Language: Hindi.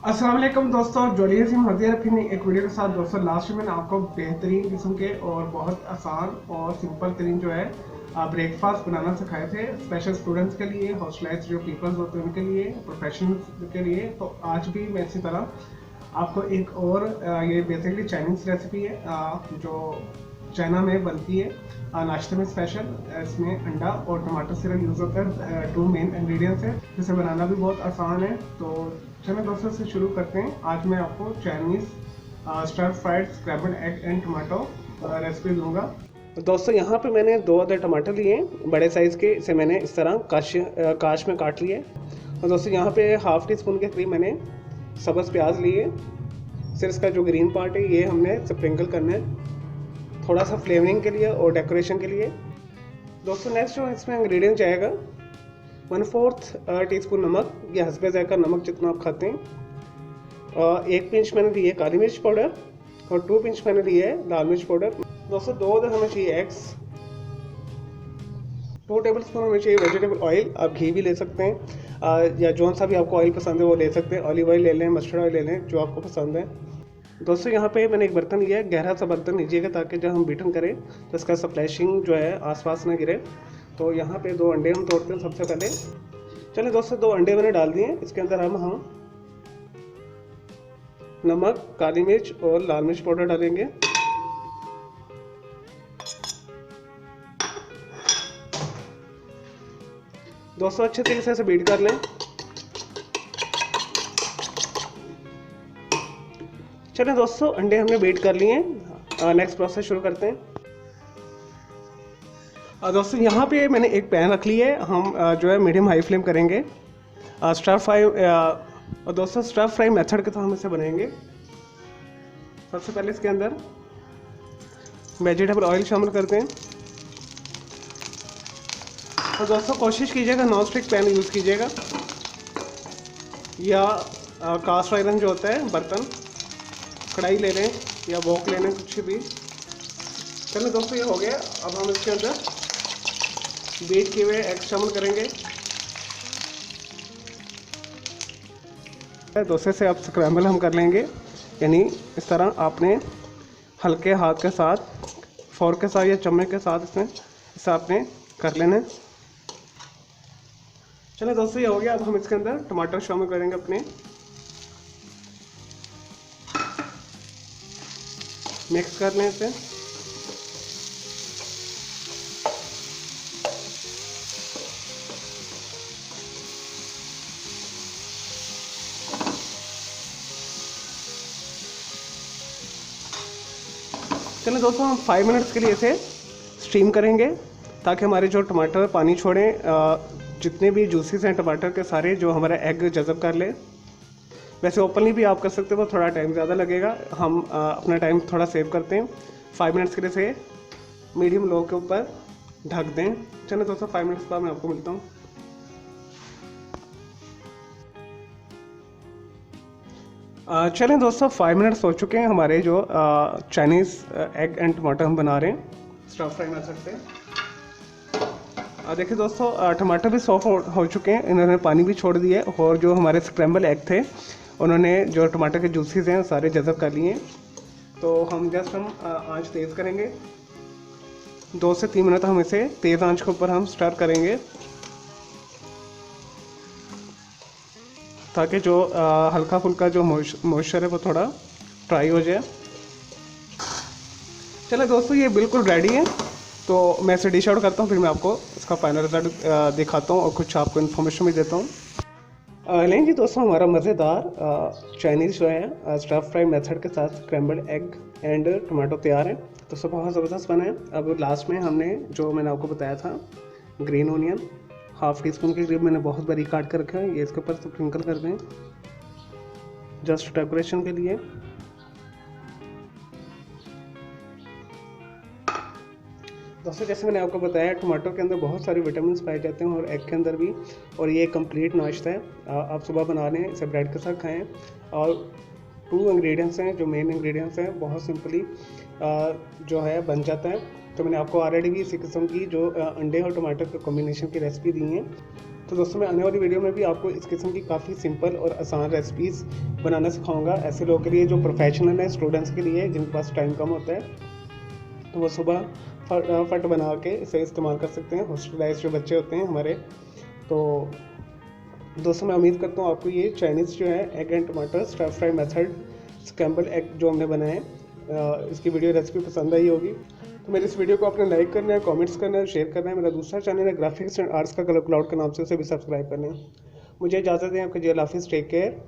अस्सलाम वालेकुम दोस्तों, जोड़िए से हाजिर है फिर एक वीडियो के साथ। दोस्तों लास्ट में मैंने आपको बेहतरीन किस्म के और बहुत आसान और सिंपल तरीन जो है ब्रेकफास्ट बनाना सिखाए थे, स्पेशल स्टूडेंट्स के लिए, हॉस्टलाइज जो पीपल्स होते हैं उनके लिए, प्रोफेशनल्स के लिए। तो आज भी मैं इसी तरह आपको एक और ये बेसिकली चाइनीज़ रेसिपी है जो चाइना में बनती है नाश्ते में स्पेशल। इसमें अंडा और टमाटर सिरप यूज़ होता है, टू मेन इंग्रेडिएंट्स है जिसे बनाना भी बहुत आसान है। तो चलिए दोस्तों से शुरू करते हैं। आज मैं आपको Chinese stir fried scrambled egg and tomato recipe दूंगा। दोस्तों यहाँ पे मैंने 2 अदर टमाटर लिए बड़े साइज़ के, इसे मैंने इस तरह काश में काट लिए। और दोस्तों यहाँ पे हाफ़ टी स्पून के करीब मैंने सब्ज़ प्याज लिए। सिर्फ इसका जो ग्रीन पार्ट है ये हमने स्प्रिंकल करना है थोड़ा सा फ्लेवरिंग के लिए और डेकोरेशन के लिए। दोस्तों नेक्स्ट जो इसमें इंग्रेडिएंट जाएगा 1/4 टीस्पून नमक, या हस्बे ज़ायका नमक जितना आप खाते हैं। 1 पिंच मैंने ली है काली मिर्च पाउडर और 2 पिंच मैंने ली है लाल मिर्च पाउडर। दोस्तों 2 अदर हमें चाहिए एग्स, 2 टेबल स्पून हमें चाहिए वेजिटेबल ऑयल। आप घी भी ले सकते हैं या जौन सा भी आपको ऑयल पसंद है वो ले सकते हैं। ऑलिव ऑयल ले लें, मस्टर्ड ऑयल ले लें, जो आपको पसंद है। दोस्तों यहाँ पे मैंने एक बर्तन लिया है, गहरा सा बर्तन लीजिएगा ताकि जब हम बीटन करें तो इसका स्प्लैशिंग जो है आसपास ना गिरे। तो यहाँ पे 2 अंडे हम तोड़ते हैं सबसे पहले। चलिए दोस्तों 2 अंडे मैंने डाल दिए। इसके अंदर हम नमक, काली मिर्च और लाल मिर्च पाउडर डालेंगे। दोस्तों अच्छे तरीके से इसे बीट कर लें। चलिए दोस्तों अंडे हमने बीट कर लिए हैं। नेक्स्ट प्रोसेस शुरू करते हैं। दोस्तों यहाँ पे मैंने एक पैन रख ली है। हम जो है मीडियम हाई फ्लेम करेंगे स्टर फ्राई। और दोस्तों स्टर फ्राई मेथड के तो हम इसे बनाएंगे। सबसे पहले इसके अंदर वेजिटेबल ऑयल शामिल करते हैं। और दोस्तों कोशिश कीजिएगा नॉन स्टिक पैन यूज़ कीजिएगा या कास्ट आयरन जो होता है बर्तन, कढ़ाई ले लें या वॉक ले लें, कुछ भी। चलिए दोस्तों ये हो गया। अब हम इसके अंदर बीट किए हुए एग शामिल करेंगे। दोस्तों से अब स्क्रैम्बल हम कर लेंगे, यानी इस तरह आपने हल्के हाथ के साथ, फोर्क के साथ या चम्मच के साथ इसमें इसे आपने कर लेना है। चलिए दोस्तों ये हो गया। अब हम इसके अंदर टमाटर शामिल करेंगे अपने, मिक्स कर लें इसे। चलिए दोस्तों हम 5 मिनट्स के लिए इसे स्टीम करेंगे ताकि हमारे जो टमाटर पानी छोड़ें, जितने भी जूसेस हैं टमाटर के सारे, जो हमारा एग जज़ब कर ले। वैसे ओपनली भी आप कर सकते हो, थोड़ा टाइम ज़्यादा लगेगा। हम अपना टाइम थोड़ा सेव करते हैं। 5 मिनट्स के लिए से मीडियम लो के ऊपर ढक दें। चलिए दोस्तों 5 मिनट्स बाद मैं आपको मिलता हूँ। चलें दोस्तों 5 मिनट्स हो चुके हैं। हमारे जो चाइनीज़ एग एंड टमाटर हम बना रहे हैं स्टर फ्राई कर सकते हैं। देखिए दोस्तों टमाटर भी सॉफ्ट हो चुके हैं, इन्होंने पानी भी छोड़ दिया है। और जो हमारे स्क्रैम्बल एग थे उन्होंने जो टमाटर के जूसेस हैं सारे जज़ब कर लिए हैं। तो हम आंच तेज़ करेंगे। 2 से 3 मिनट हम इसे तेज़ आंच के ऊपर हम स्टर करेंगे ताकि जो हल्का फुल्का जो मॉइस्चर है वो थोड़ा ड्राई हो जाए। चलो दोस्तों ये बिल्कुल रेडी है। तो मैं इसे डिश आउट करता हूँ, फिर मैं आपको इसका फाइनल रिजल्ट दिखाता हूँ और कुछ आपको इन्फॉर्मेशन भी देता हूँ। नहीं जी दोस्तों, हमारा मज़ेदार चाइनीज़ जो है स्टर फ्राई मेथड के साथ स्क्रैम्बल्ड एग एंड टमाटो तैयार है। तो सब बहुत ज़बरदस्त बना है। अब लास्ट में हमने जो मैंने आपको बताया था green onion half tea spoon के करीब मैंने बहुत बारीक काट कर रखा है, ये इसके ऊपर स्प्रिंकल कर दें जस्ट डेकोरेशन के लिए। दोस्तों जैसे मैंने आपको बताया टमाटो के अंदर बहुत सारे विटामिन पाए जाते हैं और एग के अंदर भी, और ये कंप्लीट नाश्ता है। आप सुबह बना लें, इसे ब्रेड के साथ खाएं। और 2 इंग्रेडिएंट्स हैं जो मेन इंग्रेडिएंट्स हैं, बहुत सिंपली जो है बन जाता है। तो मैंने आपको ऑलरेडी भी इसी किस्म की जो अंडे और टमाटर के कॉम्बिनेशन की रेसिपी दी है। तो दोस्तों मैं आने वाली वीडियो में भी आपको इस किस्म की काफ़ी सिंपल और आसान रेसिपीज़ बनाना सिखाऊंगा ऐसे लोगों के लिए जो प्रोफेशनल है, स्टूडेंट्स के लिए जिनके पास टाइम कम होता है, तो वो सुबह फट बना के इसे इस्तेमाल कर सकते हैं। हॉस्टलाइज जो बच्चे होते हैं हमारे। तो दोस्तों मैं उम्मीद करता हूँ आपको ये चाइनीज़ जो है एग एंड टमाटर stir fry method scramble egg जो हमने बनाए हैं, इसकी वीडियो रेसिपी पसंद आई होगी। तो मेरे इस वीडियो को आपने लाइक करना है, कमेंट्स करना है, शेयर करना है। मेरा दूसरा चैनल है ग्राफिक्स एंड आर्ट्स का कलर क्लाउड के नाम से, उसे भी सब्सक्राइब करना है। मुझे इजाज़त दें, आपका जी अल्लाह हाफिज़, टेक केयर।